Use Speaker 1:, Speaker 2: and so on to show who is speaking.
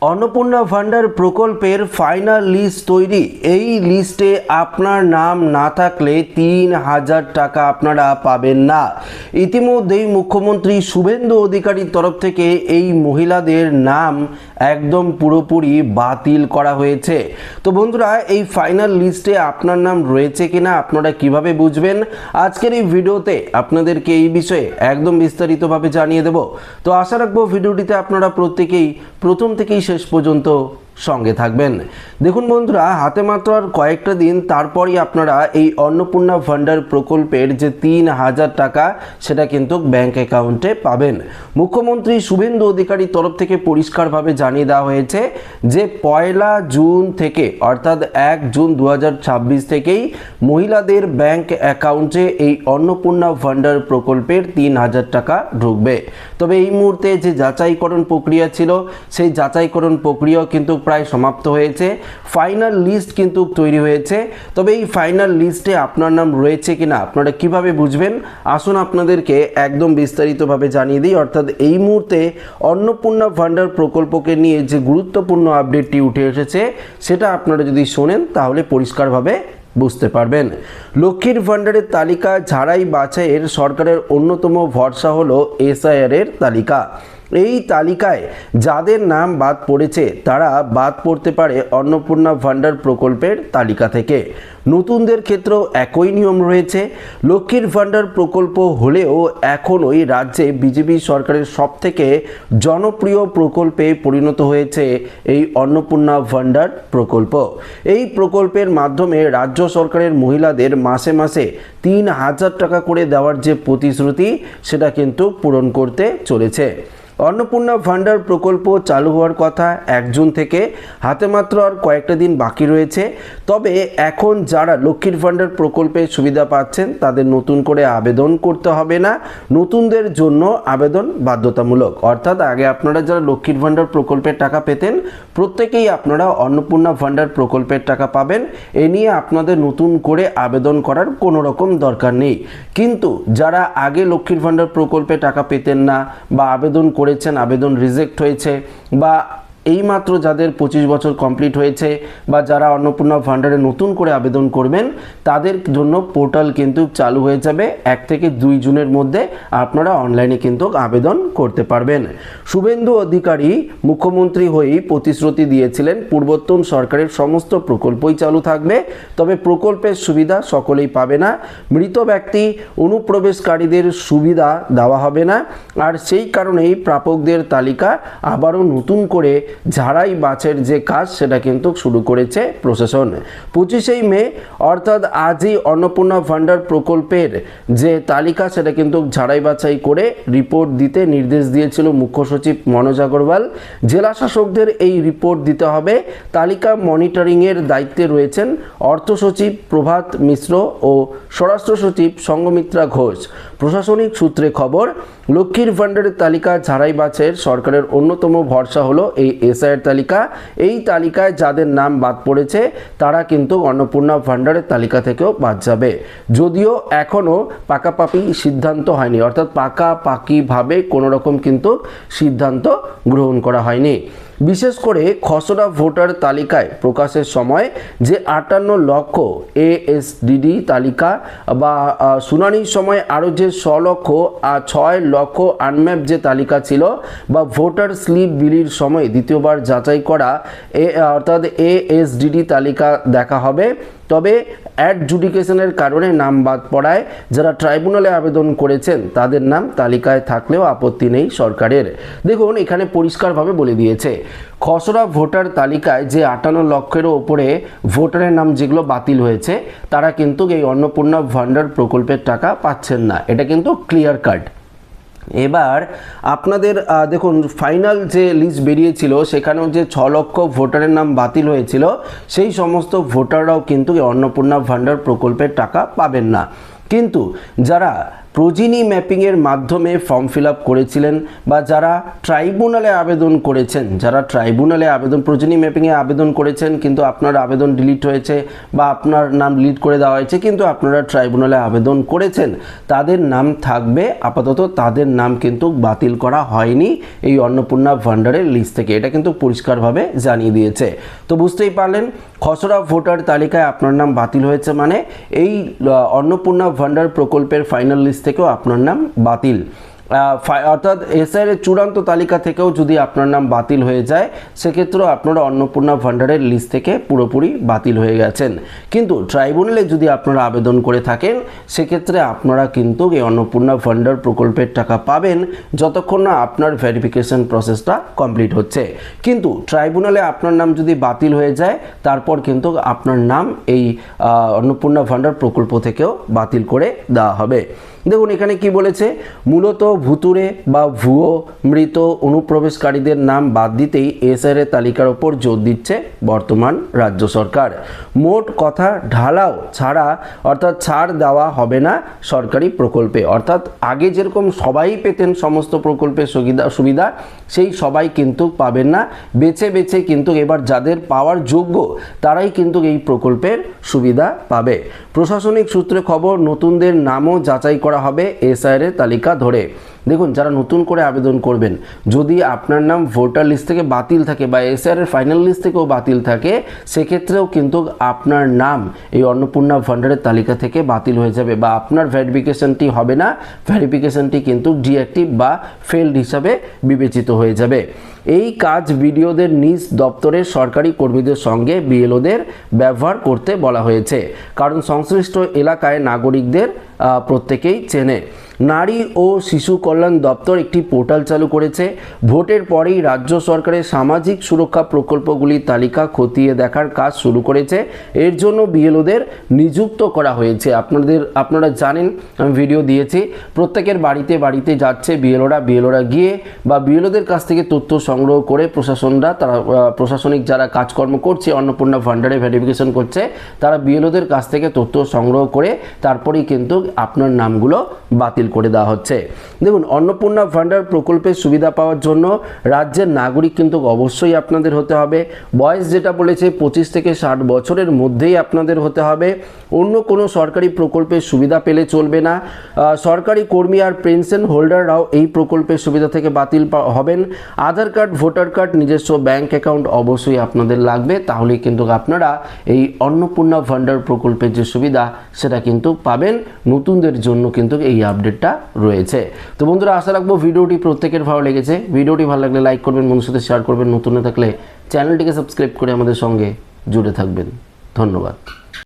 Speaker 1: अन्नपूर्णा भांडार प्रकल्पेर final list तैरी এই লিস্টে আপনার নাম না থাকলে ৩০০০ টাকা আপনারা পাবেন না। ইতিমধ্যেই মুখ্যমন্ত্রী শুভেন্দু অধিকারীর তরফ থেকে এই মহিলাদের নাম একদম পুরোপুরি বাতিল করা হয়েছে। তো বন্ধুরা, এই ফাইনাল লিস্টে আপনার নাম রয়েছে কিনা আপনারা কিভাবে বুঝবেন, আজকের এই ভিডিওতে আপনাদেরকে এই বিষয়ে একদম বিস্তারিতভাবে জানিয়ে দেব। তো আশা রাখবো ভিডিওটিতে আপনারা প্রত্যেকেই প্রথম থেকেই শেষ পর্যন্ত সঙ্গে থাকবেন। দেখুন বন্ধুরা, হাতে মাত্র আর কয়েকটা দিন, তারপরই আপনারা এই অন্নপূর্ণা ভান্ডার প্রকল্পের যে ৩০০০ টাকা সেটা কিন্তু ব্যাংক অ্যাকাউন্টে পাবেন। মুখ্যমন্ত্রী শুভেন্দু অধিকারীর তরফ থেকে পরিষ্কারভাবে জানিয়ে দেওয়া হয়েছে যে ১ জুন থেকে অর্থাৎ ১ জুন ২০২৬ থেকেই মহিলাদের ব্যাংক অ্যাকাউন্টে এই অন্নপূর্ণা ভান্ডার প্রকল্পের ৩০০০ টাকা ঢুকবে। তবে এই মুহূর্তে যে যাচাইকরণ প্রক্রিয়া ছিল সেই যাচাইকরণ প্রক্রিয়াও কিন্তু প্রায় সমাপ্ত হয়েছে। ফাইনাল লিস্ট কিন্তু তৈরি হয়েছে। তবে এই ফাইনাল লিস্টে আপনার নাম রয়েছে কিনা আপনারা কিভাবে বুঝবেন, আসুন আপনাদেরকে একদম বিস্তারিতভাবে জানিয়ে দিই। অর্থাৎ এই মুহূর্তে অন্নপূর্ণা ভান্ডার প্রকল্পকে নিয়ে যে গুরুত্বপূর্ণ আপডেটটি উঠে এসেছে সেটা আপনারা যদি শোনেন তাহলে পরিষ্কারভাবে বুঝতে পারবেন। লক্ষ্মীর ভান্ডারের তালিকা ঝাড়াই বাছাইয়ের সরকারের অন্যতম ভরসা হলো এসআইআর এর তালিকা। এই তালিকায় যাদের নাম বাদ পড়েছে তারা বাদ পড়তে পারে অন্নপূর্ণা ভান্ডার প্রকল্পের তালিকা থেকে। নতুনদের ক্ষেত্রেও একই নিয়ম রয়েছে। লক্ষ্মীর ভান্ডার প্রকল্প হলেও এখনই রাজ্যে বিজেপি সরকারের সবথেকে জনপ্রিয় প্রকল্পে পরিণত হয়েছে এই অন্নপূর্ণা ভান্ডার প্রকল্প। এই প্রকল্পের মাধ্যমে রাজ্য সরকারের মহিলাদের মাসে মাসে ৩০০০ টাকা করে দেওয়ার যে প্রতিশ্রুতি সেটা কিন্তু পূরণ করতে চলেছে। অন্নপূর্ণা ভান্ডার প্রকল্প চালু হওয়ার কথা ১ জুন থেকে, হাতে মাত্র আর কয়েকটা দিন বাকি রয়েছে। তবে এখন যারা লক্ষ্মীর ভান্ডার প্রকল্পের সুবিধা পাচ্ছেন তাদের নতুন করে আবেদন করতে হবে না, নতুনদের জন্য আবেদন বাধ্যতামূলক। অর্থাৎ আগে আপনারা যারা লক্ষ্মীর ভান্ডার প্রকল্পের টাকা পেতেন প্রত্যেকেই আপনারা অন্নপূর্ণা ভান্ডার প্রকল্পের টাকা পাবেন। এ নিয়ে আপনাদের নতুন করে আবেদন করার কোনো রকম দরকার নেই। কিন্তু যারা আগে লক্ষ্মীর ভান্ডার প্রকল্পে টাকা পেতেন না বা আবেদন করেছেন, আবেদন রিজেক্ট হয়েছে, বা এইমাত্র যাদের ২৫ বছর কমপ্লিট হয়েছে বা যারা অন্নপূর্ণা ভান্ডারে নতুন করে আবেদন করবেন তাদের জন্য পোর্টাল কিন্তু চালু হয়ে যাবে ১ থেকে ২ জুনের মধ্যে। আপনারা অনলাইনে কিন্তু আবেদন করতে পারবেন। শুভেন্দু অধিকারী মুখ্যমন্ত্রী হয়েই প্রতিশ্রুতি দিয়েছিলেন পূর্বতন সরকারের সমস্ত প্রকল্পই চালু থাকবে, তবে প্রকল্পের সুবিধা সকলেই পাবে না। মৃত ব্যক্তি অনুপ্রবেশকারীদের সুবিধা দেওয়া হবে না। আর সেই কারণেই প্রাপকদের তালিকা আবারও নতুন করে ঝাড়াই বাছের যে কাজ সেটা কিন্তু শুরু করেছে প্রশাসন। ২৫শে মে অর্থাৎ আজই অন্নপূর্ণা ভান্ডার প্রকল্পের যে তালিকা সেটা কিন্তু ঝাড়াই বাছাই করে রিপোর্ট দিতে নির্দেশ দিয়েছিল মুখ্য সচিব মনোজ আগরওয়াল। জেলা শাসকদের এই রিপোর্ট দিতে হবে। তালিকা মনিটরিংয়ের দায়িত্বে রয়েছেন অর্থ সচিব প্রভাত মিশ্র ও স্বরাষ্ট্র সচিব সঙ্গমিত্রা ঘোষ। প্রশাসনিক সূত্রে খবর, লক্ষ্মীর ভান্ডারের তালিকা ঝাড়াই বাছাইয়ের সরকারের অন্যতম ভরসা হলো এই এসআইআর তালিকা। এই তালিকায় যাদের নাম বাদ পড়েছে তারা কিন্তু অন্নপূর্ণা ভান্ডারের তালিকা থেকেও বাদ যাবে, যদিও এখনও পাকাপাকি সিদ্ধান্ত হয়নি। অর্থাৎ পাকাপাকিভাবে কোনো রকম কিন্তু সিদ্ধান্ত গ্রহণ করা হয়নি। বিশেষ করে খসড়া ভোটার তালিকায় প্রকাশের সময় যে ৫৮ লক্ষ এএসডিডি তালিকা বা শুনানির সময় আরও যে ৬ লক্ষ আনম্যাপ যে তালিকা ছিল বা ভোটার স্লিপ বিলির সময় দ্বিতীয়বার যাচাই করা অর্থাৎ এএসডিডি তালিকা দেখা হবে। তবে অ্যাডজুডিকেশনের কারণে নাম বাদ পড়ায় যারা ট্রাইব্যুনালে আবেদন করেছেন তাদের নাম তালিকায় থাকলেও আপত্তি নেই সরকারের। দেখুন, এখানে পরিষ্কারভাবে বলে দিয়েছে খসড়া ভোটার তালিকায় যে ৫৮ লক্ষেরও ওপরে ভোটারের নাম যেগুলো বাতিল হয়েছে তারা কিন্তু এই অন্নপূর্ণা ভান্ডার প্রকল্পের টাকা পাচ্ছেন না। এটা কিন্তু ক্লিয়ার কাট। এবার আপনাদের দেখুন, ফাইনাল যে লিস্ট বেরিয়েছিল সেখানেও যে ৬ লক্ষ ভোটারের নাম বাতিল হয়েছিল সেই সমস্ত ভোটাররাও কিন্তু এই অন্নপূর্ণা ভান্ডার প্রকল্পের টাকা পাবেন না। কিন্তু যারা প্রোজিনি ম্যাপিংয়ের মাধ্যমে ফর্ম ফিল আপ করেছিলেন বা যারা ট্রাইব্যুনালে আবেদন করেছেন, যারা ট্রাইব্যুনালে প্রোজিনি ম্যাপিংয়ে আবেদন করেছেন কিন্তু আপনার আবেদন ডিলিট হয়েছে বা আপনার নাম ডিলিট করে দেওয়া হয়েছে কিন্তু আপনারা ট্রাইব্যুনালে আবেদন করেছেন, তাদের নাম থাকবে আপাতত, তাদের নাম কিন্তু বাতিল করা হয়নি এই অন্নপূর্ণা ভান্ডারের লিস্ট থেকে। এটা কিন্তু পরিষ্কারভাবে জানিয়ে দিয়েছে। তো বুঝতেই পারলেন, খসড়া ভোটার তালিকায় আপনার নাম বাতিল হয়েছে মানে এই অন্নপূর্ণা ভান্ডার প্রকল্পের ফাইনাল লিস্ট থেকেও আপনার নাম বাতিল। অর্থাৎ এসআইআর এর চূড়ান্ত তালিকা থেকেও যদি আপনার নাম বাতিল হয়ে যায় সেক্ষেত্রেও আপনারা অন্নপূর্ণা ভান্ডারের লিস্ট থেকে পুরোপুরি বাতিল হয়ে গেছেন। কিন্তু ট্রাইব্যুনালে যদি আপনারা আবেদন করে থাকেন সেক্ষেত্রে আপনারা কিন্তু এই অন্নপূর্ণা ভান্ডার প্রকল্পের টাকা পাবেন যতক্ষণ না আপনার ভেরিফিকেশন প্রসেসটা কমপ্লিট হচ্ছে। কিন্তু ট্রাইব্যুনালে আপনার নাম যদি বাতিল হয়ে যায় তারপর কিন্তু আপনার নাম এই অন্নপূর্ণা ভান্ডার প্রকল্প থেকেও বাতিল করে দেওয়া হবে। দেখুন এখানে কি বলেছে, মূলত ভুতুড়ে বা ভুয়ো মৃত অনুপ্রবেশকারীদের নাম বাদ দিতেই এসআইআর এর তালিকার ওপর জোর দিচ্ছে বর্তমান রাজ্য সরকার। মোট কথা ঢালাও ছাড়া অর্থাৎ ছাড় দেওয়া হবে না সরকারি প্রকল্পে। অর্থাৎ আগে যেরকম সবাই পেতেন সমস্ত প্রকল্পের সুবিধা সেই সবাই কিন্তু পাবেন না, বেছে বেছে কিন্তু এবার যাদের পাওয়ার যোগ্য তারাই কিন্তু এই প্রকল্পের সুবিধা পাবে। প্রশাসনিক সূত্রে খবর, নতুনদের নামও যাচাই করা হবে এসআইআর এর তালিকা ধরে। দেখুন যারা নতুন করে আবেদন করবেন যদি আপনার নাম ভোটার লিস্ট থেকে বাতিল থাকে বা এসআইআর এর ফাইনাল লিস্ট থেকেও বাতিল থাকে সেক্ষেত্রেও কিন্তু আপনার নাম এই অন্নপূর্ণা ভান্ডারের তালিকা থেকে বাতিল হয়ে যাবে বা আপনার ভেরিফিকেশনটি হবে না, ভেরিফিকেশনটি কিন্তু ডিঅ্যাক্টিভ বা ফেলড হিসাবে বিবেচিত হয়ে যাবে। এই কাজ বিডিওদের নিজ দপ্তরের সরকারি কর্মীদের সঙ্গে বিএলওদের ব্যবহার করতে বলা হয়েছে, কারণ সংশ্লিষ্ট এলাকায় নাগরিকদের প্রত্যেকেই চেনে। নারী ও শিশু কল্যাণ দপ্তর একটি পোর্টাল চালু করেছে। ভোটের পরেই রাজ্য সরকারের সামাজিক সুরক্ষা প্রকল্পগুলির তালিকা খতিয়ে দেখার কাজ শুরু করেছে। এর জন্য বিএলওদের নিযুক্ত করা হয়েছে। আপনারা জানেন আমি ভিডিও দিয়েছি, প্রত্যেকের বাড়িতে বাড়িতে যাচ্ছে বিএলওরা গিয়ে বা বিএলওদের কাছ থেকে তথ্য সংগ্রহ করে তারা প্রশাসনিক যারা কাজকর্ম করছে অন্নপূর্ণা ভান্ডারে ভেরিফিকেশন করছে তারা বিএলওদের কাছ থেকে তথ্য সংগ্রহ করে তারপরেই কিন্তু আপনার নামগুলো বাতিল করে দেওয়া হচ্ছে। দেখুন অন্নপূর্ণা ভান্ডার প্রকল্পের সুবিধা পাওয়ার জন্য রাজ্যের নাগরিক কিন্তু অবশ্যই আপনাদের হতে হবে। বয়স যেটা বলেছে 25 থেকে 60 বছরের মধ্যেই আপনাদের হতে হবে। অন্য কোনো সরকারি প্রকল্পের সুবিধা পেলে চলবে না। সরকারি কর্মী আর পেনশন হোল্ডাররাও এই প্রকল্পের সুবিধা থেকে বাতিল হবেন। আধার কার্ড, ভোটার কার্ড, নিজস্ব ব্যাংক অ্যাকাউন্ট অবশ্যই আপনাদের লাগবে, তাহলেই কিন্তু আপনারা এই অন্নপূর্ণা ভান্ডার প্রকল্পের যে সুবিধা সেটা কিন্তু পাবেন। নতুনদের জন্য কিন্তু এই আপডেটটা রয়েছে। তো বন্ধুরা আশা রাখবো ভিডিওটি প্রত্যেকের ভালো লেগেছে। ভিডিওটি ভালো লাগলে লাইক করবেন, বন্ধুর সাথে শেয়ার করবেন, নতুন থাকলে চ্যানেলটিকে সাবস্ক্রাইব করে আমাদের সঙ্গে জুড়ে থাকবেন। ধন্যবাদ।